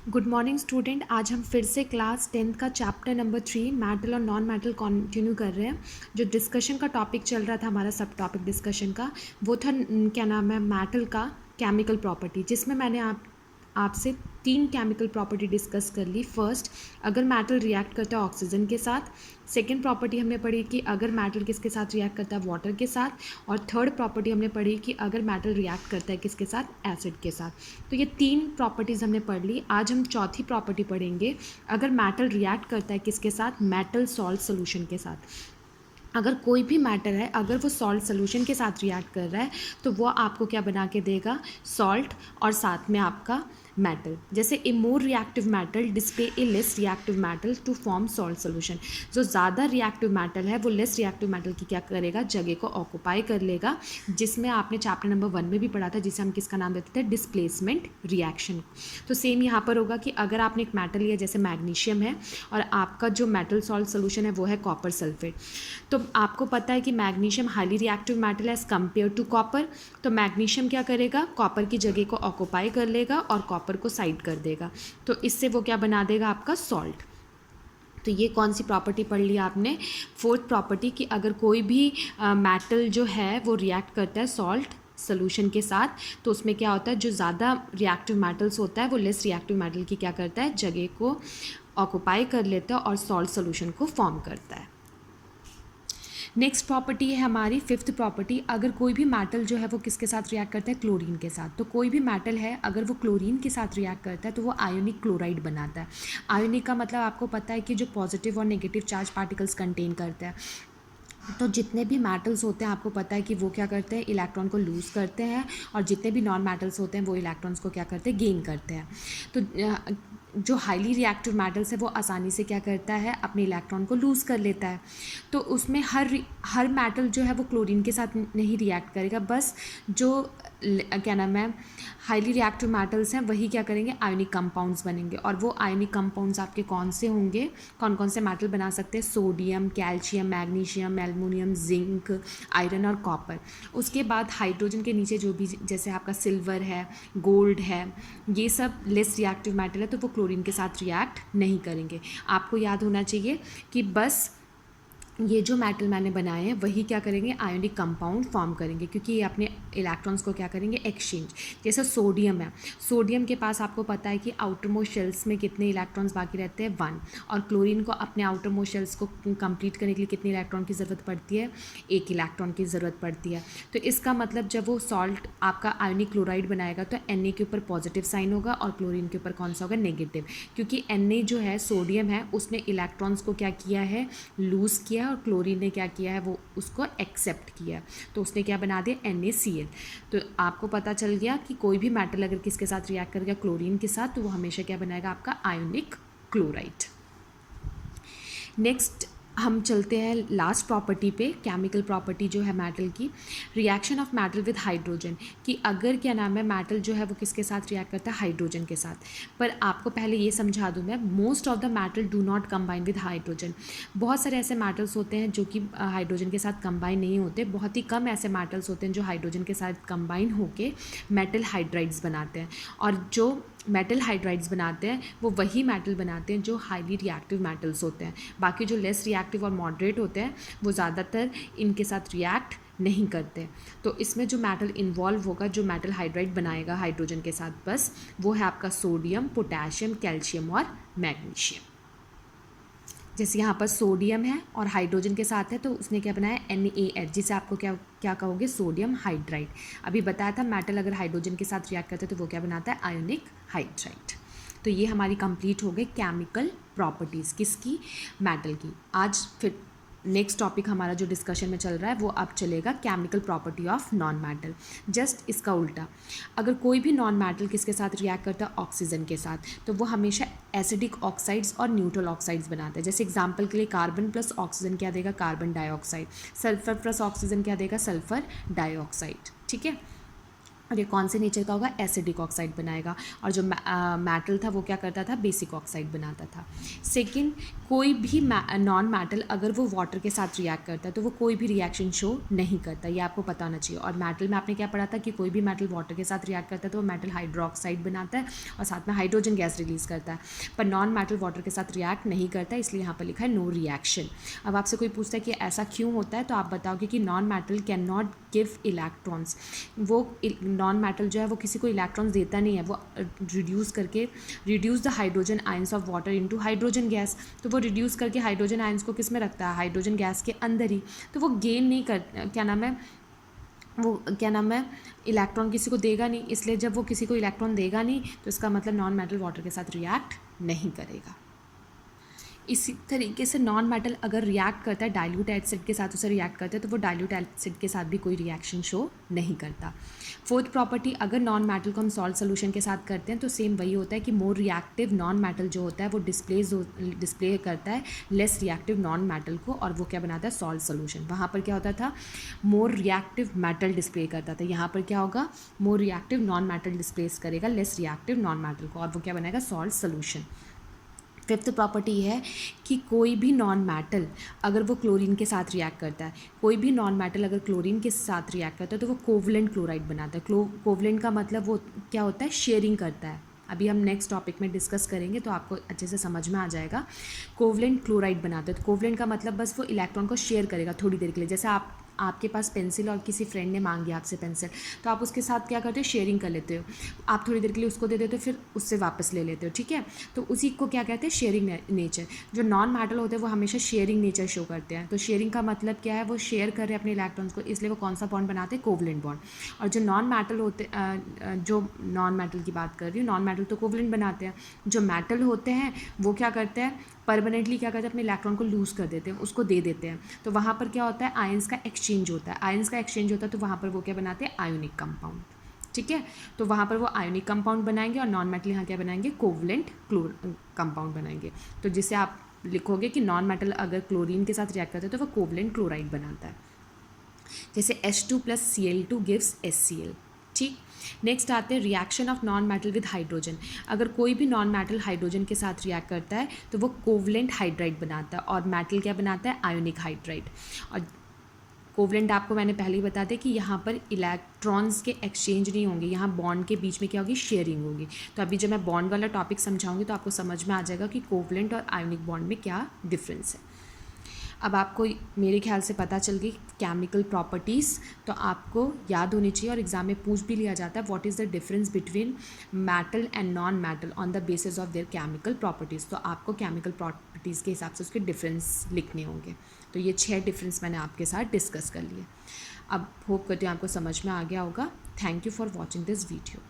Good morning student. आज हम फिर से क्लास 10th का चैप्टर नंबर 3 मेटल और नॉन मेटल कंटिन्यू कर रहे हैं। जो डिस्कशन का टॉपिक चल रहा था हमारा सब टॉपिक डिस्कशन का, वो था क्या नाम है, मेटल का केमिकल प्रॉपर्टी, जिसमें मैंने आपसे 3 केमिकल प्रॉपर्टी डिस्कस कर ली। फर्स्ट, अगर मेटल रिएक्ट करता है ऑक्सीजन के साथ। सेकेंड प्रॉपर्टी हमने पढ़ी कि अगर मेटल किसके साथ रिएक्ट करता है, वाटर के साथ। और थर्ड प्रॉपर्टी हमने पढ़ी कि अगर मेटल रिएक्ट करता है किसके साथ, एसिड के साथ। तो ये 3 प्रॉपर्टीज़ हमने पढ़ ली। आज हम चौथी प्रॉपर्टी पढ़ेंगे, अगर मेटल रिएक्ट करता है किसके साथ, मेटल सॉल्ट सोल्यूशन के साथ। अगर कोई भी मैटर है, अगर वो सॉल्ट सोल्यूशन के साथ रिएक्ट कर रहा है तो वो आपको क्या बना के देगा, सॉल्ट और साथ में आपका मेटल। जैसे a more reactive metal display a less reactive metal to form salt solution. जो ज़्यादा रिएक्टिव मेटल है वो लेस रिएक्टिव मेटल की क्या करेगा, जगह को ऑक्यूपाई कर लेगा, जिसमें आपने चैप्टर नंबर 1 में भी पढ़ा था, जिसे हम किसका नाम देते थे, डिस्प्लेसमेंट रिएक्शन। तो सेम यहाँ पर होगा कि अगर आपने एक मेटल लिया, जैसे मैग्नीशियम है, और आपका जो मेटल सॉल्ट सोल्यूशन है वो है कॉपर सल्फेट। तो आपको पता है कि magnesium highly reactive metal as compared to copper. तो मैग्नीशियम क्या करेगा, कॉपर की जगह को ऑक्यूपाई कर लेगा और कॉपर को साइड कर देगा। तो इससे वो क्या बना देगा, आपका सॉल्ट। तो ये कौन सी प्रॉपर्टी पढ़ ली आपने, फोर्थ प्रॉपर्टी, कि अगर कोई भी मेटल जो है वो रिएक्ट करता है सॉल्ट सोल्यूशन के साथ, तो उसमें क्या होता है, जो ज़्यादा रिएक्टिव मेटल्स होता है वो लेस रिएक्टिव मेटल की क्या करता है, जगह को ऑक्यूपाई कर लेता है और सॉल्ट सोल्यूशन को फॉर्म करता है। नेक्स्ट प्रॉपर्टी है हमारी फिफ्थ प्रॉपर्टी, अगर कोई भी मेटल जो है वो किसके साथ रिएक्ट करता है, क्लोरीन के साथ। तो कोई भी मेटल है अगर वो क्लोरीन के साथ रिएक्ट करता है तो वो आयोनिक क्लोराइड बनाता है। आयोनिक का मतलब आपको पता है कि जो पॉजिटिव और नेगेटिव चार्ज पार्टिकल्स कंटेन करता है। तो जितने भी मेटल्स होते हैं आपको पता है कि वो क्या करते हैं, इलेक्ट्रॉन को लूज़ करते हैं, और जितने भी नॉन मेटल्स होते हैं वो इलेक्ट्रॉन्स को क्या करते हैं, गेन करते हैं। तो जो हाईली रिएक्टिव मेटल्स है वो आसानी से क्या करता है, अपने इलेक्ट्रॉन को लूज़ कर लेता है। तो उसमें हर मेटल जो है वो क्लोरीन के साथ नहीं रिएक्ट करेगा, बस जो क्या नाम है, हाईली रिएक्टिव मेटल्स हैं वही क्या करेंगे, आयोनिक कंपाउंड्स बनेंगे। और वो आयोनिक कंपाउंड्स आपके कौन से होंगे, कौन कौन से मेटल बना सकते हैं, sodium, calcium, magnesium, aluminium, zinc, iron और कॉपर। उसके बाद हाइड्रोजन के नीचे जो भी, जैसे आपका सिल्वर है, गोल्ड है, ये सब लेस रिएक्टिव मेटल है, तो वो क्लोरीन के साथ रिएक्ट नहीं करेंगे। आपको याद होना चाहिए कि बस ये जो मेटल मैंने बनाए हैं वही क्या करेंगे, आयोनिक कंपाउंड फॉर्म करेंगे, क्योंकि ये अपने इलेक्ट्रॉन्स को क्या करेंगे, एक्सचेंज। जैसे सोडियम है, सोडियम के पास आपको पता है कि आउटर मोस्ट शेल्स में कितने इलेक्ट्रॉन्स बाकी रहते हैं, 1। और क्लोरीन को अपने आउटर मोस्ट शेल्स को कंप्लीट करने के लिए कितने इलेक्ट्रॉन की ज़रूरत पड़ती है, 1 इलेक्ट्रॉन की ज़रूरत पड़ती है। तो इसका मतलब जब वो सॉल्ट आपका आयोनिक क्लोराइड बनाएगा तो Na के ऊपर पॉजिटिव साइन होगा और क्लोरीन के ऊपर कौन सा होगा, नेगेटिव। क्योंकि Na जो है, सोडियम है, उसने इलेक्ट्रॉन्स को क्या किया है, लूज़ किया, और क्लोरीन ने क्या किया है, वो उसको एक्सेप्ट किया, तो उसने क्या बना दिया, NaCl। तो आपको पता चल गया कि कोई भी मेटल अगर किसके साथ रिएक्ट करेगा, क्लोरीन के साथ, तो वो हमेशा क्या बनाएगा, आपका आयोनिक क्लोराइड। नेक्स्ट हम चलते हैं लास्ट प्रॉपर्टी पे, केमिकल प्रॉपर्टी जो है मेटल की, reaction of metal with hydrogen. कि अगर क्या नाम है, मेटल जो है वो किसके साथ रिएक्ट करता है, हाइड्रोजन के साथ। पर आपको पहले ये समझा दूँ मैं, most of the metal do not combine with hydrogen. बहुत सारे ऐसे मेटल्स होते हैं जो कि हाइड्रोजन के साथ कंबाइन नहीं होते, बहुत ही कम ऐसे मेटल्स होते हैं जो हाइड्रोजन के साथ कंबाइन होके मेटल हाइड्राइड्स बनाते हैं। और जो मेटल हाइड्राइड्स बनाते हैं वो वही मेटल बनाते हैं जो हाईली रिएक्टिव मेटल्स होते हैं। बाकी जो लेस रिएक्टिव और मॉडरेट होते हैं वो ज़्यादातर इनके साथ रिएक्ट नहीं करते। तो इसमें जो मेटल इन्वॉल्व होगा, जो मेटल हाइड्राइड बनाएगा हाइड्रोजन के साथ, बस वो है आपका सोडियम, पोटेशियम, कैल्शियम और मैग्नीशियम। जैसे यहाँ पर सोडियम है और हाइड्रोजन के साथ है, तो उसने क्या बनाया, NaH, जिसे आपको क्या क्या कहोगे, सोडियम हाइड्राइड। अभी बताया था मेटल अगर हाइड्रोजन के साथ रिएक्ट करता है तो वो क्या बनाता है, आयोनिक हाइड्राइड। तो ये हमारी कंप्लीट हो गई केमिकल प्रॉपर्टीज़ किसकी, मेटल की। आज फिर नेक्स्ट टॉपिक हमारा जो डिस्कशन में चल रहा है वो अब चलेगा chemical property of non metal. Just इसका उल्टा, अगर कोई भी नॉन मेटल किसके साथ रिएक्ट करता है, ऑक्सीजन के साथ, तो वो हमेशा एसिडिक ऑक्साइड्स और न्यूट्रल ऑक्साइड्स बनाता है। जैसे एग्जांपल के लिए कार्बन प्लस ऑक्सीजन क्या देगा, carbon dioxide. Sulphur plus oxygen क्या देगा, सल्फर डाइऑक्साइड। ठीक है। और ये कौन से नेचर का होगा, एसिडिक ऑक्साइड बनाएगा। और जो मेटल था वो क्या करता था, बेसिक ऑक्साइड बनाता था। सेकंड, कोई भी नॉन मेटल अगर वो वाटर के साथ रिएक्ट करता है तो वो कोई भी रिएक्शन शो नहीं करता, ये आपको पता होना चाहिए। और मेटल में आपने क्या पढ़ा था कि कोई भी मेटल वाटर के साथ रिएक्ट करता है तो वो मेटल हाइड्रोक्साइड बनाता है और साथ में हाइड्रोजन गैस रिलीज़ करता है। पर नॉन मेटल वाटर के साथ रिएक्ट नहीं करता, इसलिए यहाँ पर लिखा है नो रिएक्शन। अब आपसे कोई पूछता है कि ऐसा क्यों होता है, तो आप बताओगे कि non metal can not give electrons. वो नॉन मेटल जो है वो किसी को इलेक्ट्रॉन्स देता नहीं है, वो reduce the hydrogen ions of water into hydrogen gas. तो वो रिड्यूस करके हाइड्रोजन आयंस को किस में रखता है, हाइड्रोजन गैस के अंदर ही। तो वो गेन नहीं कर, क्या नाम है, इलेक्ट्रॉन किसी को देगा नहीं। इसलिए जब वो किसी को इलेक्ट्रॉन देगा नहीं तो इसका मतलब नॉन मेटल वाटर के साथ रिएक्ट नहीं करेगा। इसी तरीके से नॉन मेटल अगर रिएक्ट करता है डाइल्यूट एसिड के साथ, उसे रिएक्ट करता है तो वो डाइल्यूट एसिड के साथ भी कोई रिएक्शन शो नहीं करता। फोर्थ प्रॉपर्टी, अगर नॉन मेटल को हम सॉल्ट सोल्यूशन के साथ करते हैं तो सेम वही होता है कि मोर रिएक्टिव नॉन मेटल जो होता है वो डिस्प्ले करता है लेस रिएक्टिव नॉन मेटल को, और वो क्या बनाता है, सॉल्ट सोल्यूशन। वहाँ पर क्या होता था, मोर रिएक्टिव मेटल डिस्प्ले करता था, यहाँ पर क्या होगा, more reactive non metal displace करेगा लेस रिएक्टिव नॉन मेटल को, और वो क्या बनाएगा, सॉल्ट सोल्यूशन। फिफ्थ प्रॉपर्टी है कि कोई भी नॉन मेटल अगर वो क्लोरीन के साथ रिएक्ट करता है, कोई भी नॉन मेटल अगर क्लोरीन के साथ रिएक्ट करता है तो वो कोवलेंट क्लोराइड बनाता है। कोवलेंट का मतलब वो क्या होता है, शेयरिंग करता है। अभी हम नेक्स्ट टॉपिक में डिस्कस करेंगे तो आपको अच्छे से समझ में आ जाएगा। कोवलेंट क्लोराइड बनाते हैं, तो कोवलेंट का मतलब बस वो इलेक्ट्रॉन को शेयर करेगा थोड़ी देर के लिए। जैसे आपके पास पेंसिल और किसी फ्रेंड ने मांगी आपसे पेंसिल, तो आप उसके साथ क्या करते हो, शेयरिंग कर लेते हो। आप थोड़ी देर के लिए उसको दे देते हो, फिर उससे वापस ले लेते हो, ठीक है। तो उसी को क्या कहते हैं, शेयरिंग नेचर। जो नॉन मेटल होते हैं वो हमेशा शेयरिंग नेचर शो करते हैं। तो शेयरिंग का मतलब क्या है, वो शेयर कर रहे हैं अपने इलेक्ट्रॉन्स को, इसलिए वो कौन सा बॉन्ड बनाते हैं, कोवलेंट बॉन्ड। और जो नॉन मेटल होते, जो नॉन मेटल की बात कर रही हूँ, नॉन मेटल तो कोवलेंट बनाते हैं। जो मेटल होते हैं वो क्या करते हैं, परमानेंटली क्या करते हैं, अपने इलेक्ट्रॉन को लूज़ कर देते हैं, उसको दे देते हैं। तो वहाँ पर क्या होता है, आयंस का एक्सचेंज होता है। आयंस का एक्सचेंज होता है तो वहाँ पर वो क्या बनाते हैं, आयोनिक कंपाउंड, ठीक है। तो वहाँ पर वो आयोनिक कंपाउंड बनाएंगे और नॉन मेटल यहाँ क्या बनाएंगे, कोवलेंट कंपाउंड बनाएंगे। तो जिसे आप लिखोगे कि नॉन मेटल अगर क्लोरीन के साथ रिएक्ट करता है तो वो कोवलेंट क्लोराइड बनाता है। जैसे H2 + Cl2 गिव्स HCl, ठीक। नेक्स्ट आते हैं reaction of non metal with hydrogen. अगर कोई भी नॉन मेटल हाइड्रोजन के साथ रिएक्ट करता है तो वो कोवलेंट हाइड्राइड बनाता है, और मेटल क्या बनाता है, आयोनिक हाइड्राइड। और कोवलेंट आपको मैंने पहले ही बता दिया कि यहाँ पर इलेक्ट्रॉन्स के एक्सचेंज नहीं होंगे, यहाँ बॉन्ड के बीच में क्या होगी, शेयरिंग होगी। तो अभी जब मैं बॉन्ड वाला टॉपिक समझाऊंगी तो आपको समझ में आ जाएगा कि कोवलेंट और आयोनिक बॉन्ड में क्या डिफरेंस है। अब आपको मेरे ख्याल से पता चल गई केमिकल प्रॉपर्टीज़, तो आपको याद होनी चाहिए और एग्जाम में पूछ भी लिया जाता है, what is the difference between metal and non metal on the basis of their chemical properties. तो आपको केमिकल प्रॉपर्टीज़ के हिसाब से उसके डिफरेंस लिखने होंगे। तो ये 6 डिफरेंस मैंने आपके साथ डिस्कस कर लिए। अब होप करती हूँ आपको समझ में आ गया होगा। Thank you for watching this video.